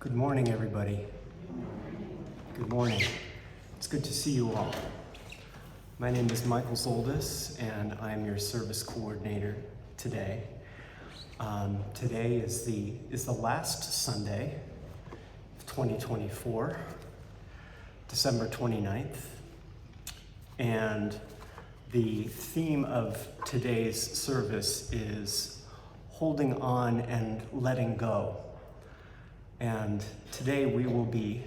Good morning, everybody. Good morning. It's good to see you all. My name is Michael Zsoldos, and I'm your service coordinator today. Today is the last Sunday of 2024, December 29th, and the theme of today's service is holding on and letting go. And today we will be,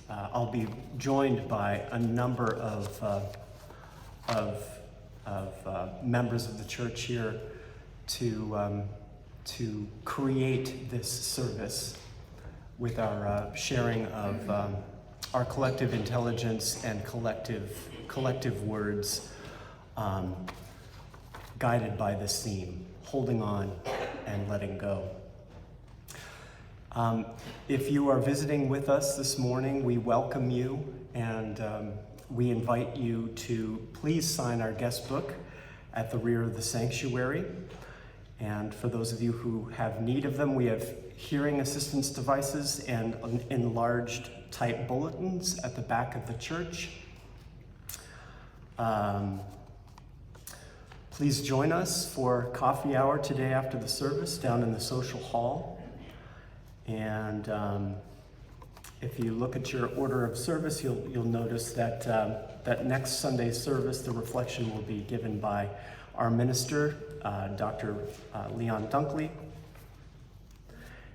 I'll be joined by a number of members of the church here to create this service with our sharing of our collective intelligence and collective words, guided by this theme, holding on and letting go. If you are visiting with us this morning, we welcome you, and we invite you to please sign our guest book at the rear of the sanctuary. And for those of you who have need of them, we have hearing assistance devices and enlarged type bulletins at the back of the church. Please join us for coffee hour today after the service down in the social hall. And if you look at your order of service, you'll notice that that next Sunday's service, the reflection will be given by our minister, Dr. Leon Dunkley.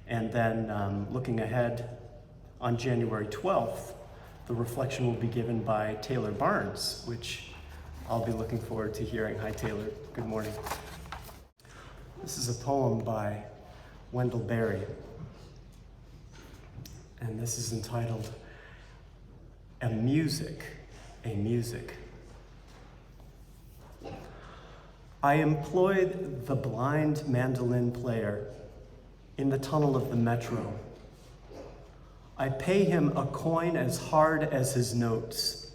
And then looking ahead, on January 12th, the reflection will be given by Taylor Barnes, which I'll be looking forward to hearing. Hi, Taylor. Good morning. This is a poem by Wendell Berry. And this is entitled, A Music. I employed the blind mandolin player in the tunnel of the metro. I pay him a coin as hard as his notes.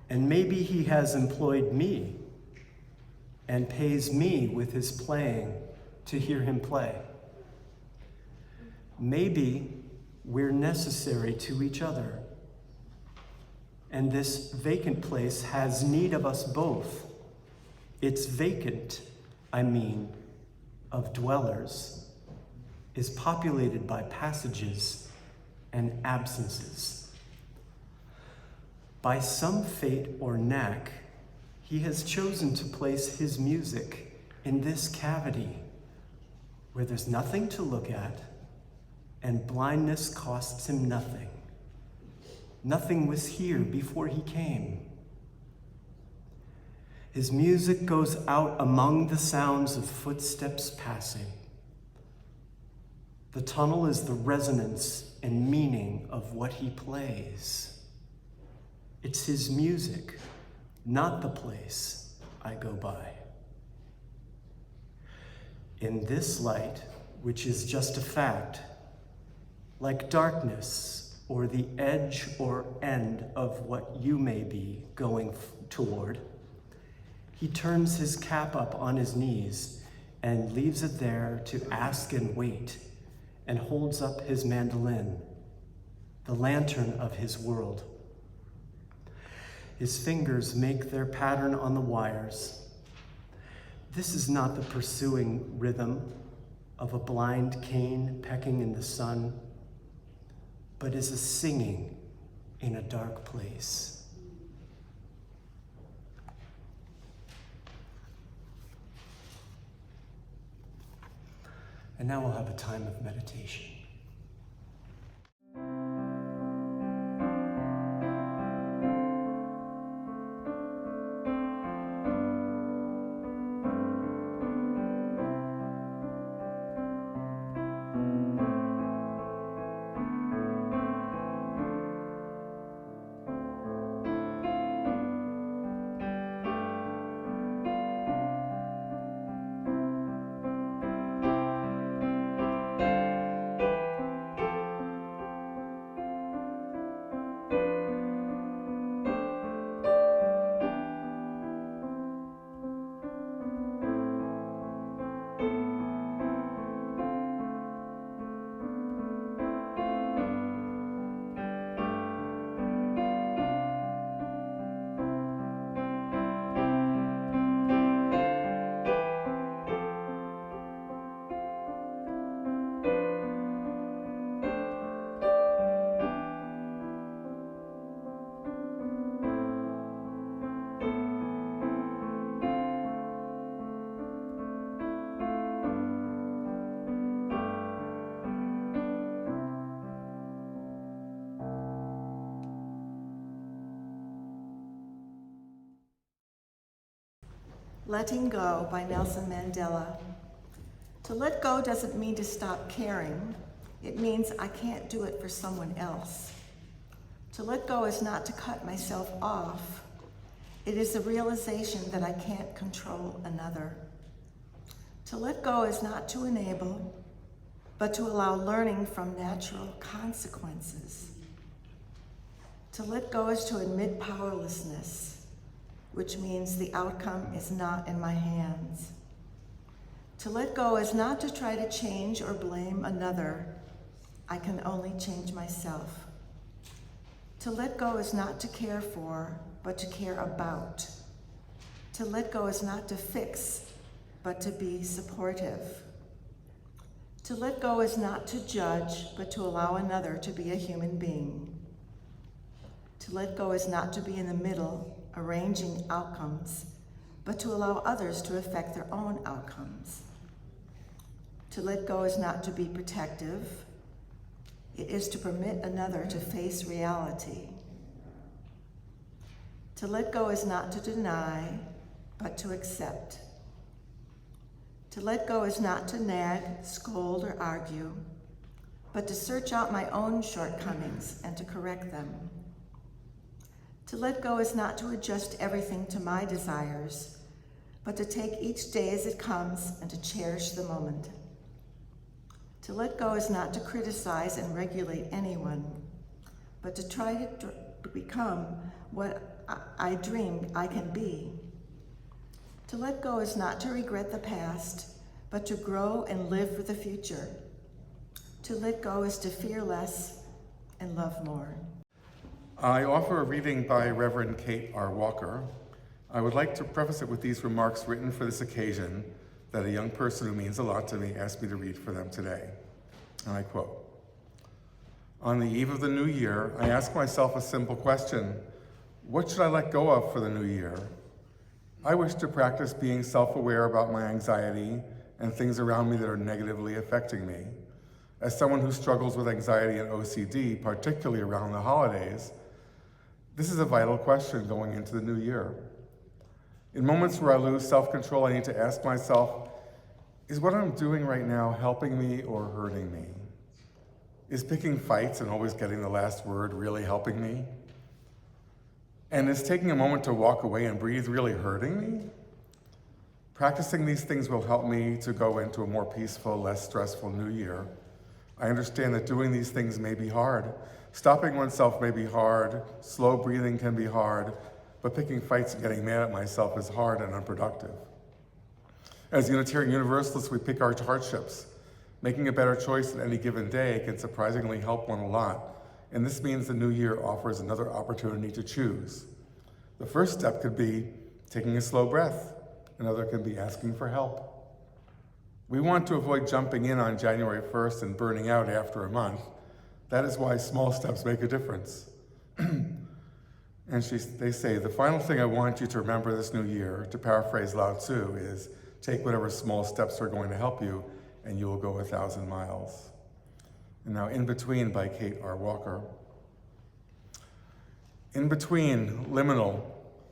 And maybe he has employed me and pays me with his playing to hear him play. Maybe we're necessary to each other, and this vacant place has need of us both. It's vacant, of dwellers, is populated by passages and absences. By some fate or knack, he has chosen to place his music in this cavity where there's nothing to look at, and blindness costs him nothing. Nothing was here before he came. His music goes out among the sounds of footsteps passing. The tunnel is the resonance and meaning of what he plays. It's his music, not the place I go by. In this light, which is just a fact, like darkness or the edge or end of what you may be going toward, he turns his cap up on his knees and leaves it there to ask and wait, and holds up his mandolin, the lantern of his world. His fingers make their pattern on the wires. This is not the pursuing rhythm of a blind cane pecking in the sun, but is a singing in a dark place. And now we'll have a time of meditation. Letting Go by Nelson Mandela. To let go doesn't mean to stop caring. It means I can't do it for someone else. To let go is not to cut myself off. It is the realization that I can't control another. To let go is not to enable, but to allow learning from natural consequences. To let go is to admit powerlessness, which means the outcome is not in my hands. To let go is not to try to change or blame another. I can only change myself. To let go is not to care for, but to care about. To let go is not to fix, but to be supportive. To let go is not to judge, but to allow another to be a human being. To let go is not to be in the middle, arranging outcomes, but to allow others to affect their own outcomes. To let go is not to be protective. It is to permit another to face reality. To let go is not to deny, but to accept. To let go is not to nag, scold, or argue, but to search out my own shortcomings and to correct them. To let go is not to adjust everything to my desires, but to take each day as it comes and to cherish the moment. To let go is not to criticize and regulate anyone, but to try to become what I dreamed I can be. To let go is not to regret the past, but to grow and live for the future. To let go is to fear less and love more. I offer a reading by Reverend Kate R. Walker. I would like to preface it with these remarks written for this occasion that a young person who means a lot to me asked me to read for them today. And I quote, "On the eve of the new year, I ask myself a simple question. What should I let go of for the new year? I wish to practice being self-aware about my anxiety and things around me that are negatively affecting me. As someone who struggles with anxiety and OCD, particularly around the holidays, this is a vital question going into the new year. In moments where I lose self-control, I need to ask myself, is what I'm doing right now helping me or hurting me? Is picking fights and always getting the last word really helping me? And is taking a moment to walk away and breathe really hurting me? Practicing these things will help me to go into a more peaceful, less stressful new year. I understand that doing these things may be hard. Stopping oneself may be hard. Slow breathing can be hard. But picking fights and getting mad at myself is hard and unproductive. As Unitarian Universalists, we pick our hardships. Making a better choice in any given day can surprisingly help one a lot. And this means the new year offers another opportunity to choose. The first step could be taking a slow breath. Another can be asking for help. We want to avoid jumping in on January 1st and burning out after a month. That is why small steps make a difference. And they say, the final thing I want you to remember this new year, to paraphrase Lao Tzu, is take whatever small steps are going to help you and you will go 1,000 miles. And now In Between by Kate R. Walker. In between, liminal,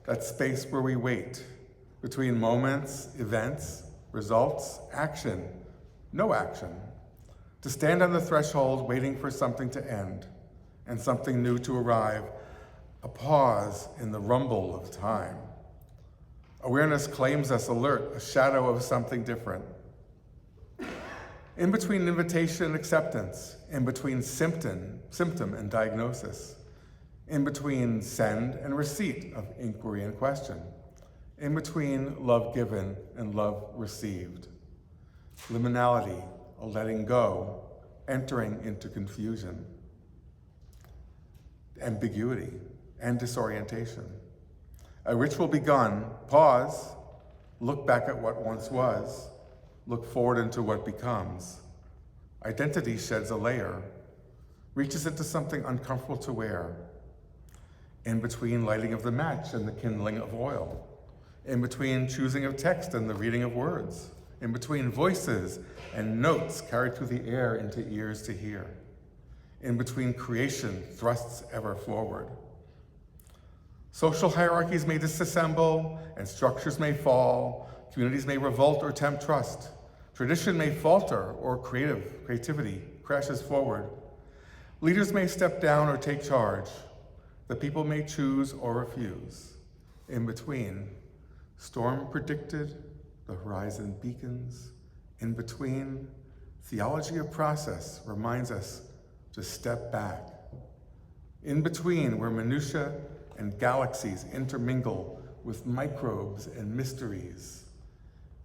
that space where we wait, between moments, events, results, action, no action. To stand on the threshold waiting for something to end and something new to arrive, a pause in the rumble of time. Awareness claims us alert, a shadow of something different. In between invitation and acceptance, in between symptom and diagnosis, in between send and receipt of inquiry and question, in between love given and love received. Liminality, a letting go, entering into confusion, ambiguity, and disorientation. A ritual begun, pause, look back at what once was, look forward into what becomes. Identity sheds a layer, reaches into something uncomfortable to wear. In between lighting of the match and the kindling of oil. In between choosing of text and the reading of words. In between voices and notes carried through the air into ears to hear. In between creation thrusts ever forward. Social hierarchies may disassemble and structures may fall. Communities may revolt or tempt trust. Tradition may falter or creativity crashes forward. Leaders may step down or take charge. The people may choose or refuse. In between, storm predicted, the horizon beacons. In between, theology of process reminds us to step back. In between, where minutiae and galaxies intermingle with microbes and mysteries.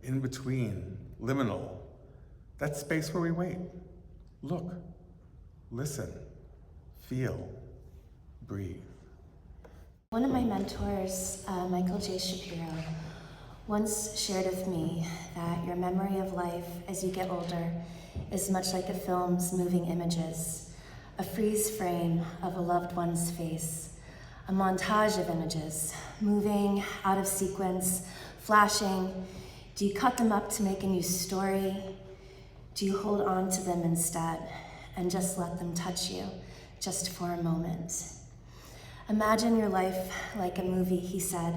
In between, liminal, that space where we wait, look, listen, feel, breathe. One of my mentors, Michael J. Shapiro, once shared with me that your memory of life as you get older is much like a film's moving images, a freeze frame of a loved one's face, a montage of images, moving out of sequence, flashing. Do you cut them up to make a new story? Do you hold on to them instead and just let them touch you just for a moment? Imagine your life like a movie, he said.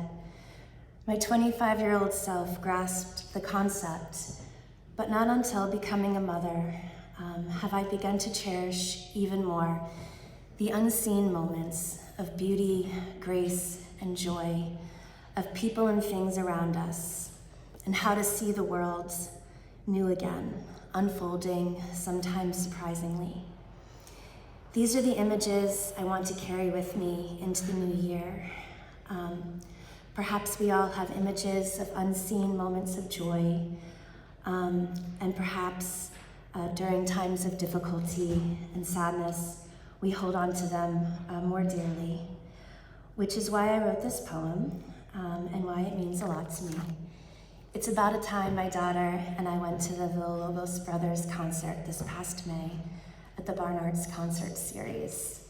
My 25-year-old self grasped the concept, but not until becoming a mother have I begun to cherish even more the unseen moments of beauty, grace, and joy of people and things around us, and how to see the world new again, unfolding, sometimes surprisingly. These are the images I want to carry with me into the new year. Perhaps we all have images of unseen moments of joy, and perhaps during times of difficulty and sadness, we hold on to them more dearly, which is why I wrote this poem and why it means a lot to me. It's about a time my daughter and I went to the Villalobos Brothers concert this past May at the Barnard's Concert Series.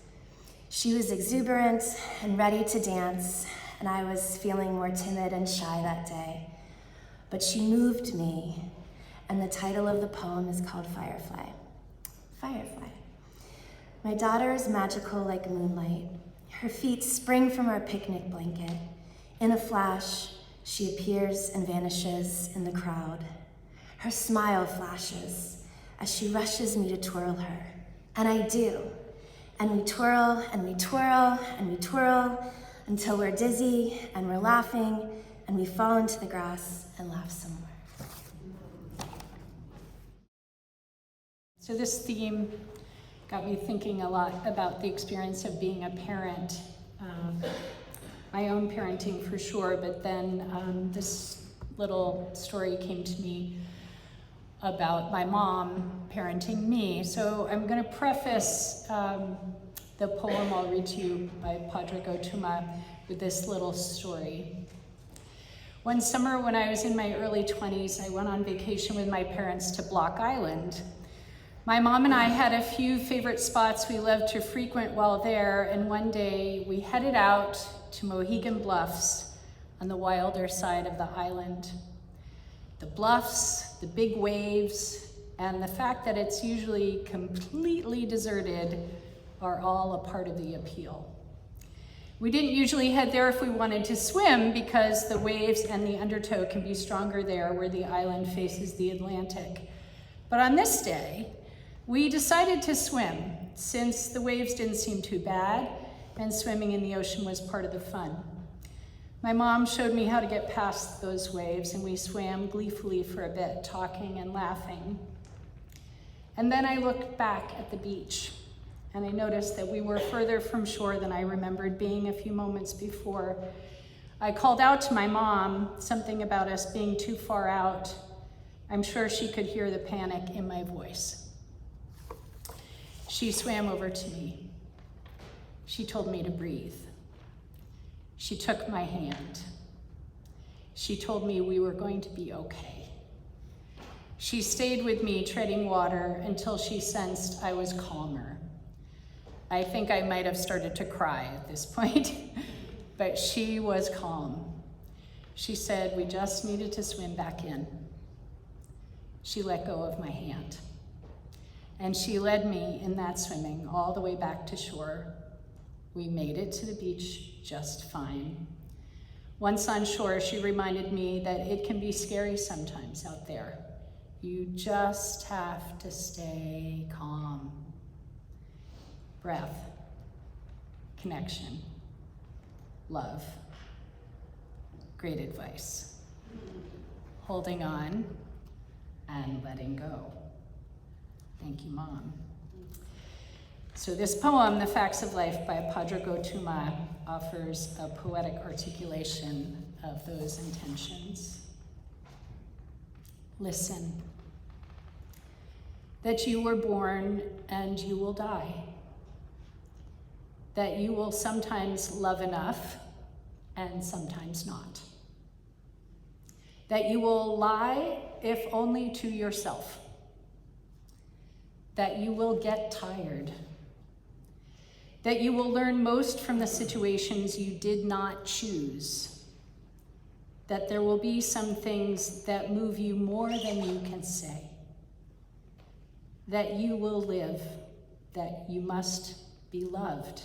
She was exuberant and ready to dance, and I was feeling more timid and shy that day. But she moved me, and the title of the poem is called Firefly. Firefly. My daughter is magical like moonlight. Her feet spring from our picnic blanket. In a flash, she appears and vanishes in the crowd. Her smile flashes as she rushes me to twirl her. And I do. And we twirl, and we twirl, and we twirl until we're dizzy, and we're laughing, and we fall into the grass and laugh some more. So this theme got me thinking a lot about the experience of being a parent. My own parenting for sure, but then this little story came to me about my mom parenting me. So I'm going to preface the poem I'll read to you by Padre Gotuma with this little story. One summer when I was in my early 20s, I went on vacation with my parents to Block Island. My mom and I had a few favorite spots we loved to frequent while there, and one day we headed out to Mohegan Bluffs on the wilder side of the island. The bluffs, the big waves, and the fact that it's usually completely deserted are all a part of the appeal. We didn't usually head there if we wanted to swim because the waves and the undertow can be stronger there where the island faces the Atlantic. But on this day, we decided to swim since the waves didn't seem too bad and swimming in the ocean was part of the fun. My mom showed me how to get past those waves, and we swam gleefully for a bit, talking and laughing. And then I looked back at the beach, and I noticed that we were further from shore than I remembered being a few moments before. I called out to my mom something about us being too far out. I'm sure she could hear the panic in my voice. She swam over to me. She told me to breathe. She took my hand. She told me we were going to be okay. She stayed with me treading water until she sensed I was calmer. I think I might have started to cry at this point, but she was calm. She said we just needed to swim back in. She let go of my hand, and she led me in that swimming all the way back to shore. We made it to the beach just fine. Once on shore, she reminded me that it can be scary sometimes out there. You just have to stay calm. Breath, connection, love. Great advice. Holding on and letting go. Thank you, Mom. So this poem, The Facts of Life by Padre Gotuma, offers a poetic articulation of those intentions. Listen. That you were born and you will die. That you will sometimes love enough and sometimes not. That you will lie, if only to yourself. That you will get tired. That you will learn most from the situations you did not choose. That there will be some things that move you more than you can say. That you will live, that you must be loved.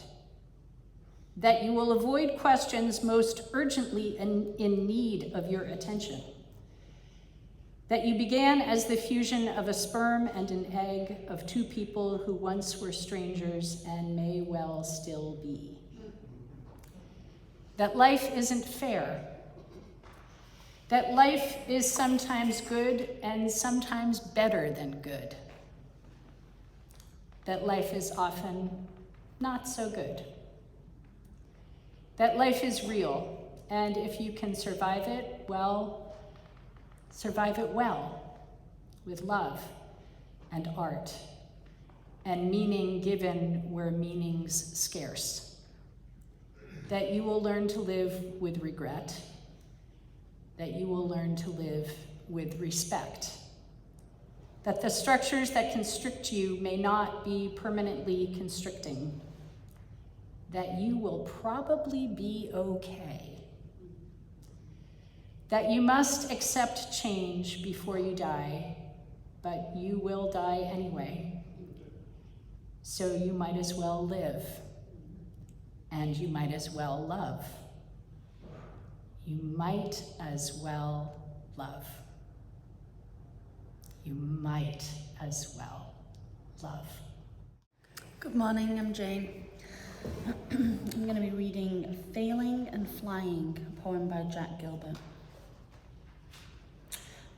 That you will avoid questions most urgently in need of your attention. That you began as the fusion of a sperm and an egg of two people who once were strangers and may well still be. That life isn't fair. That life is sometimes good and sometimes better than good. That life is often not so good. That life is real, and if you can survive it, well, survive it well, with love and art, and meaning given where meaning's scarce. That you will learn to live with regret, that you will learn to live with respect, that the structures that constrict you may not be permanently constricting, that you will probably be okay, that you must accept change before you die, but you will die anyway. So you might as well live, and you might as well love. You might as well love. You might as well love. Good morning, I'm Jayne. I'm going to be reading Failing and Flying, a poem by Jack Gilbert.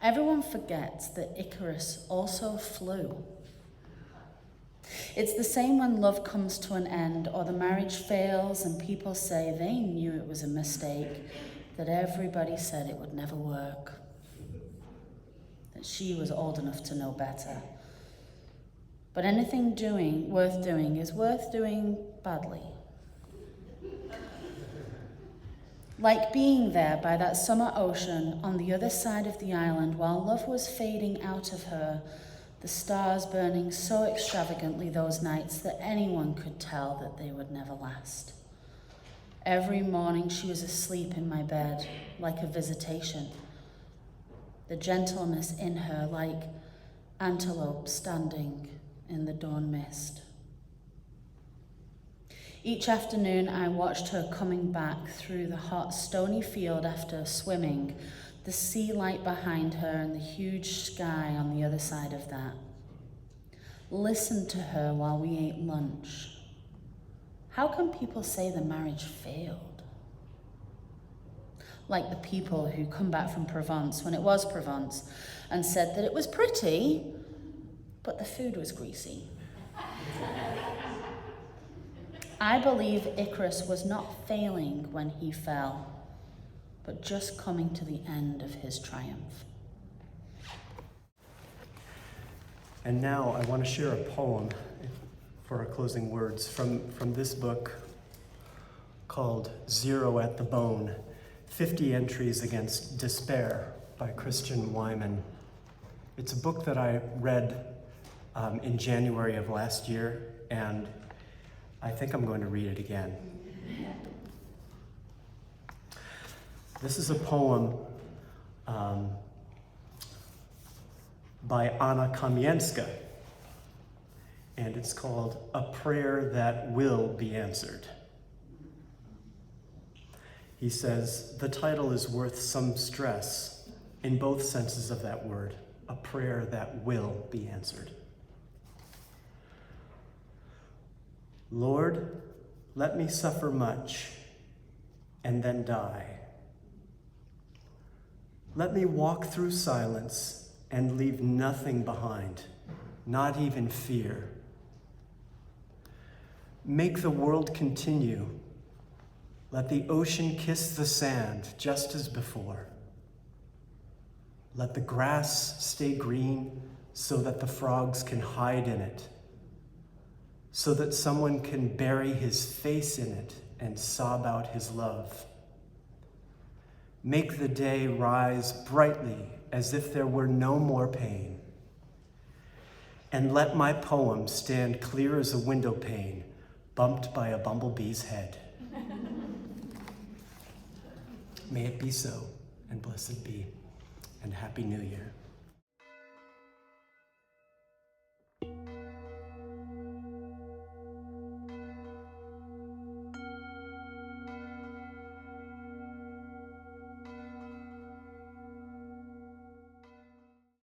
Everyone forgets that Icarus also flew. It's the same when love comes to an end or the marriage fails and people say they knew it was a mistake, that everybody said it would never work, that she was old enough to know better. But anything worth doing is worth doing badly. Like being there by that summer ocean on the other side of the island while love was fading out of her, the stars burning so extravagantly those nights that anyone could tell that they would never last. Every morning she was asleep in my bed, like a visitation. The gentleness in her like antelope standing in the dawn mist. Each afternoon I watched her coming back through the hot stony field after swimming, the sea light behind her and the huge sky on the other side of that. Listened to her while we ate lunch. How can people say the marriage failed? Like the people who come back from Provence when it was Provence and said that it was pretty, but the food was greasy. I believe Icarus was not failing when he fell, but just coming to the end of his triumph. And now I want to share a poem for our closing words from this book called Zero at the Bone, 50 Entries Against Despair by Christian Wyman. It's a book that I read in January of last year, and I think I'm going to read it again. This is a poem by Anna Kamienska, and it's called A Prayer That Will Be Answered. He says, the title is worth some stress in both senses of that word, a prayer that will be answered. Lord, let me suffer much and then die. Let me walk through silence and leave nothing behind, not even fear. Make the world continue. Let the ocean kiss the sand just as before. Let the grass stay green so that the frogs can hide in it, so that someone can bury his face in it and sob out his love. Make the day rise brightly as if there were no more pain. And let my poem stand clear as a window pane, bumped by a bumblebee's head. May it be so, and blessed be, and Happy New Year.